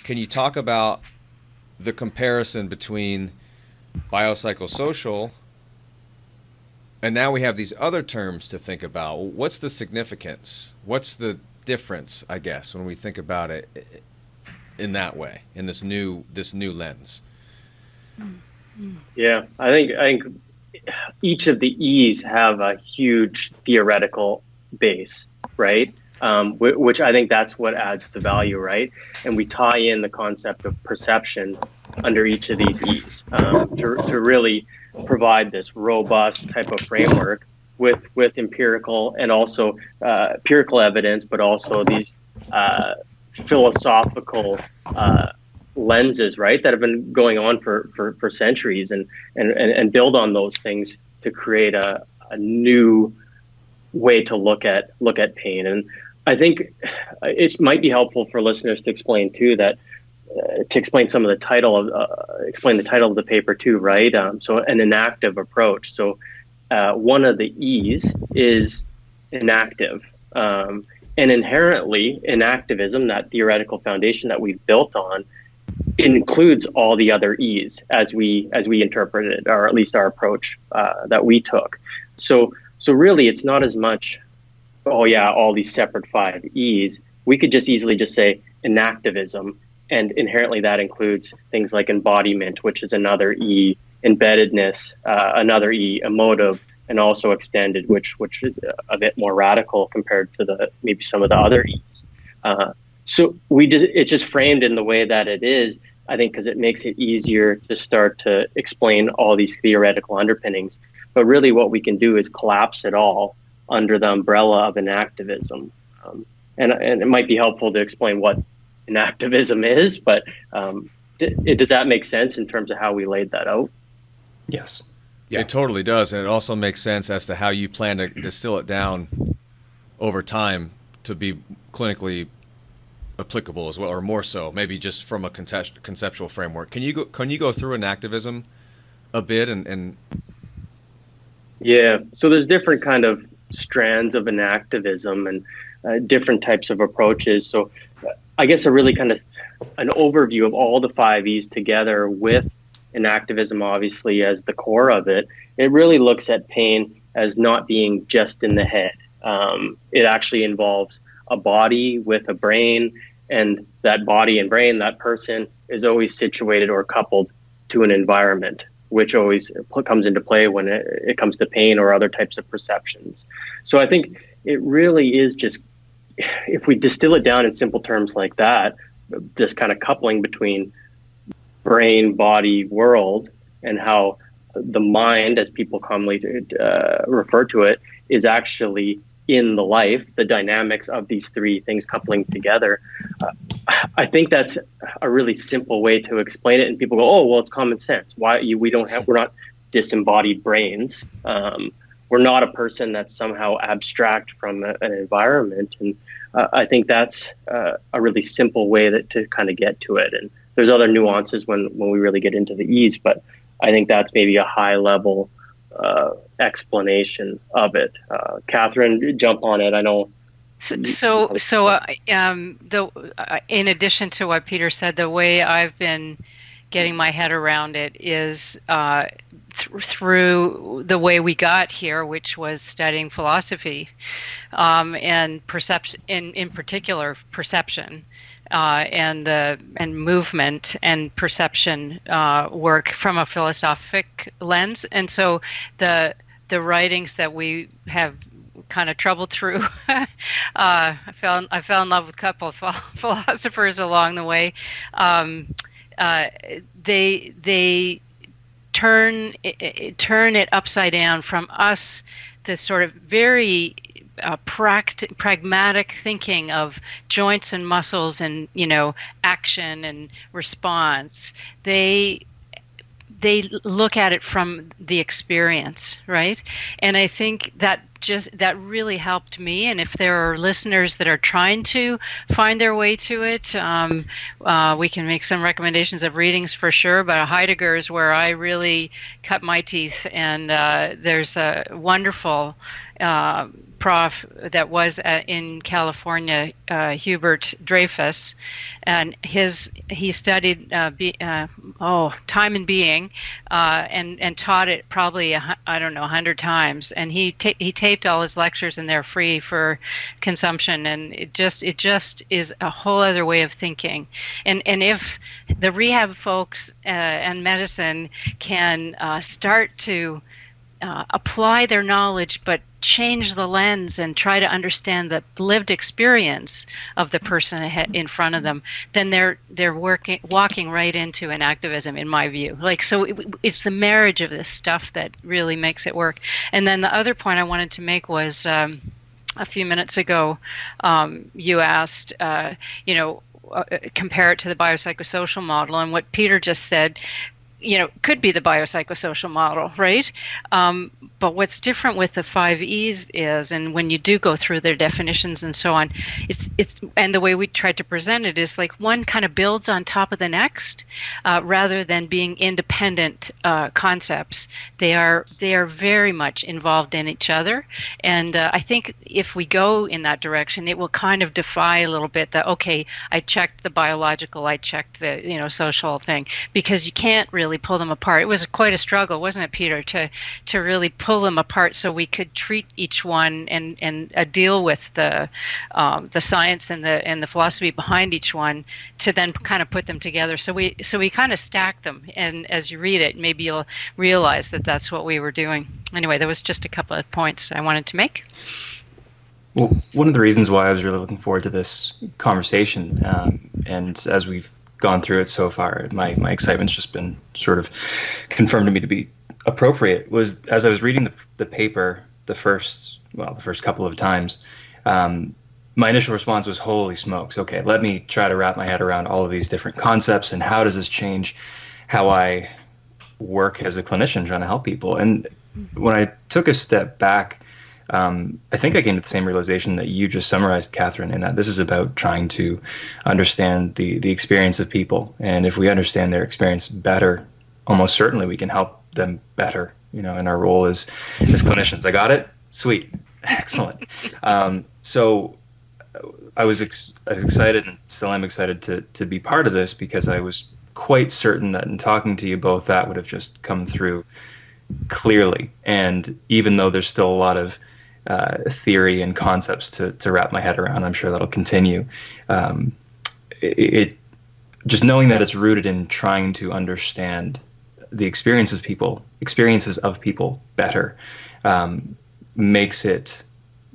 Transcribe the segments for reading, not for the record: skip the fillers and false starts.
can you talk about the comparison between biopsychosocial, and now we have these other terms to think about? What's the significance? What's the difference, I guess, when we think about it in that way, in this new lens? Yeah, I think each of the E's have a huge theoretical base, right? Which I think that's what adds the value, right? And we tie in the concept of perception under each of these E's to really provide this robust type of framework with empirical and also empirical evidence, but also these philosophical lenses, right, that have been going on for centuries, and build on those things to create a new way to look at pain. And I think it might be helpful for listeners to explain too that to explain some of the title of explain the title of the paper too, right? So an enactive approach. So one of the E's is enactive, and inherently enactivism, that theoretical foundation that we've built on, includes all the other E's as we interpret it, or at least our approach that we took. So really, it's not as much, oh yeah, all these separate 5 E's. We could just easily just say enactivism, and inherently that includes things like embodiment, which is another E, embeddedness, another E, emotive, and also extended, which is a bit more radical compared to maybe some of the other E's. So it's just framed in the way that it is, I think, because it makes it easier to start to explain all these theoretical underpinnings. But really what we can do is collapse it all under the umbrella of enactivism. And it might be helpful to explain what enactivism is, but does that make sense in terms of how we laid that out? Yes. Yeah. It totally does. And it also makes sense as to how you plan to distill it down over time to be clinically applicable as well, or more so, maybe just from a conceptual framework. Can you go through enactivism a bit and Yeah, so there's different kind of strands of enactivism and different types of approaches. So I guess a really kind of an overview of all the 5 E's together, with enactivism obviously as the core of it. It really looks at pain as not being just in the head. It actually involves a body with a brain, and that body and brain, that person, is always situated or coupled to an environment, which always comes into play when it comes to pain or other types of perceptions. So I think it really is just, if we distill it down in simple terms like that, this kind of coupling between brain, body, world, and how the mind, as people commonly refer to it, is actually in the life, the dynamics of these 3 things coupling together. I think that's a really simple way to explain it, and people go, "Oh, well, it's common sense. We're not disembodied brains. We're not a person that's somehow abstract from an environment." And I think that's a really simple way to kind of get to it. And there's other nuances when we really get into the E's, but I think that's maybe a high level explanation of it. Katherine, jump on it. I know. In addition to what Peter said, the way I've been getting my head around it is through the way we got here, which was studying philosophy and perception, in particular perception. And movement and perception work from a philosophic lens, and so the writings that we have kind of troubled through, I fell in love with a couple of philosophers along the way. They turn it upside down from us, this sort of very pragmatic thinking of joints and muscles and action and response. They look at it from the experience, right? And I think that really helped me. And if there are listeners that are trying to find their way to it, we can make some recommendations of readings for sure. But Heidegger is where I really cut my teeth, and there's a wonderful prof that was in California, Hubert Dreyfus, and he studied time and being, and taught it probably 100 times, and he taped all his lectures, and they're free for consumption, and it just is a whole other way of thinking, and if the rehab folks and medicine can start to apply their knowledge, but change the lens and try to understand the lived experience of the person in front of them, then they're walking right into an activism, in my view. So it's the marriage of this stuff that really makes it work. And then the other point I wanted to make was a few minutes ago, you asked, compare it to the biopsychosocial model, and what Peter just said, could be the biopsychosocial model, right? But what's different with the 5 E's is, and when you do go through their definitions and so on, it's and the way we tried to present it is like one kind of builds on top of the next, rather than being independent concepts. They are very much involved in each other, and I think if we go in that direction, it will kind of defy a little bit that, okay, I checked the biological, I checked the social thing, because you can't really pull them apart. It was quite a struggle, wasn't it, Peter, to really pull them apart so we could treat each one and deal with the science and the philosophy behind each one, to then kind of put them together. So we kind of stack them, and as you read it, maybe you'll realize that that's what we were doing. Anyway, that was just a couple of points I wanted to make. Well, one of the reasons why I was really looking forward to this conversation, and as we've gone through it so far, my excitement's just been sort of confirmed to me to be appropriate, was as I was reading the paper the first couple of times, my initial response was, holy smokes, okay, let me try to wrap my head around all of these different concepts, and how does this change how I work as a clinician trying to help people. And when I took a step back, I think I came to the same realization that you just summarized, Katherine, in that this is about trying to understand the experience of people. And if we understand their experience better, almost certainly we can help them better, in our role as clinicians. I got it? Sweet. Excellent. So I was excited, and still am excited to be part of this, because I was quite certain that in talking to you both, that would have just come through clearly. And even though there's still a lot of theory and concepts to wrap my head around, I'm sure that'll continue. It just knowing that it's rooted in trying to understand the experiences of people better, makes it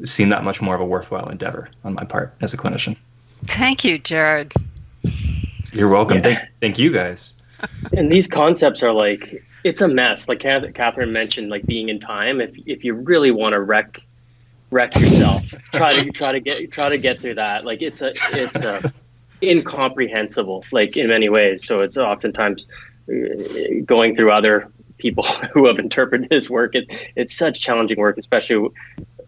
seem that much more of a worthwhile endeavor on my part as a clinician. Thank you, Jared. You're welcome. Yeah. Thank you guys. And these concepts are like, it's a mess. Like Katherine mentioned, like being in time. If you really want to wreck yourself, try to get through that. Like it's incomprehensible, like in many ways. So it's oftentimes going through other people who have interpreted his work. It's such challenging work, especially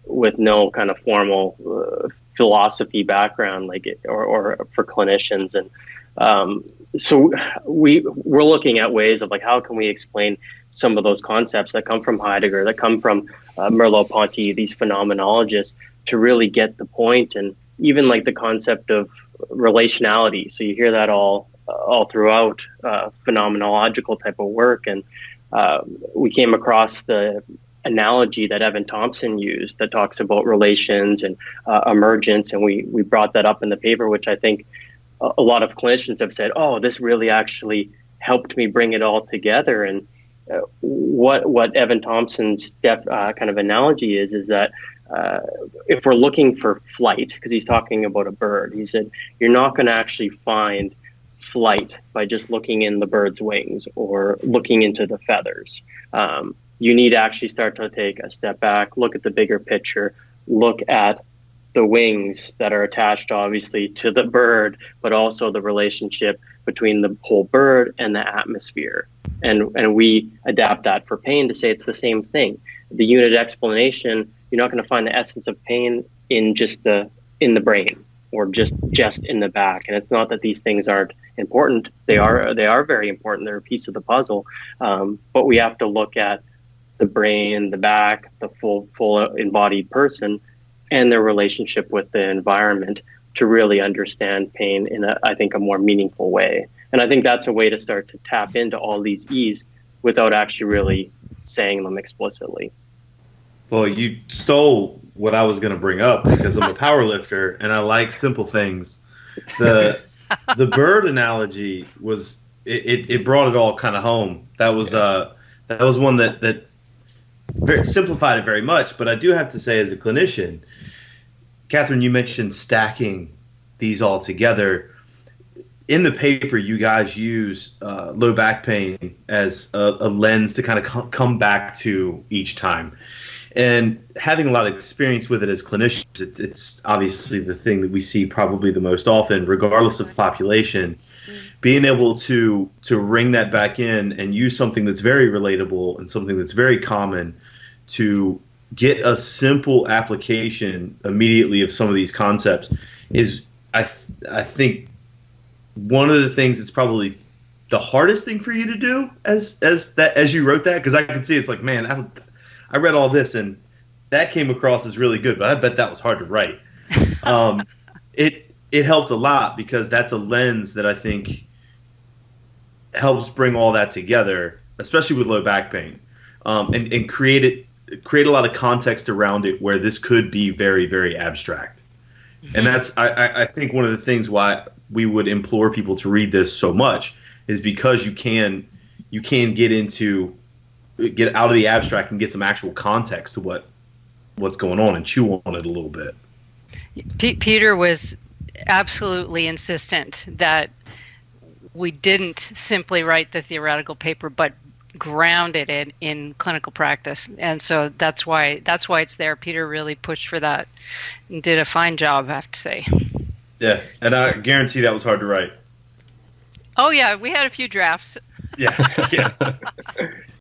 with no kind of formal philosophy background, or for clinicians. And so we're looking at ways of like, how can we explain some of those concepts that come from Heidegger, that come from Merleau-Ponty, these phenomenologists, to really get the point. And even like the concept of relationality. So you hear that all throughout phenomenological type of work. And we came across the analogy that Evan Thompson used that talks about relations and emergence. And we brought that up in the paper, which I think a lot of clinicians have said, oh, this really actually helped me bring it all together. And what Evan Thompson's kind of analogy is that if we're looking for flight, because he's talking about a bird, he said, you're not going to actually find flight by just looking in the bird's wings or looking into the feathers. You need to actually start to take a step back, look at the bigger picture, look at the wings that are attached obviously to the bird, but also the relationship between the whole bird and the atmosphere. And we adapt that for pain to say it's the same thing. The unit explanation, you're not going to find the essence of pain in the brain or just in the back. And it's not that these things aren't important. They are very important. They're a piece of the puzzle. But we have to look at the brain, the back, the full embodied person, and their relationship with the environment to really understand pain in I think a more meaningful way. And I think that's a way to start to tap into all these E's without actually really saying them explicitly. Well, you stole what I was going to bring up because I'm a power lifter and I like simple things. The bird analogy was it brought it all kind of home. That was one that very simplified it very much. But I do have to say, as a clinician, Katherine, you mentioned stacking these all together. In the paper, you guys use low back pain as a lens to kind of come back to each time. And having a lot of experience with it as clinicians, it's obviously the thing that we see probably the most often, regardless of population. Being able to ring that back in and use something that's very relatable and something that's very common to get a simple application immediately of some of these concepts is, I think, one of the things that's probably the hardest thing for you to do as you wrote that, because I can see it's like, man, I read all this and that came across as really good, but I bet that was hard to write. It helped a lot because that's a lens that I think helps bring all that together, especially with low back pain, and create a lot of context around it where this could be very, very abstract. Mm-hmm. And that's, I think, one of the things why we would implore people to read this so much is because you can get out of the abstract and get some actual context to what's going on and chew on it a little bit. Peter was absolutely insistent that we didn't simply write the theoretical paper, but ground it in clinical practice. And so that's why it's there. Peter really pushed for that and did a fine job, I have to say. Yeah, and I guarantee that was hard to write. Oh yeah, we had a few drafts. Yeah.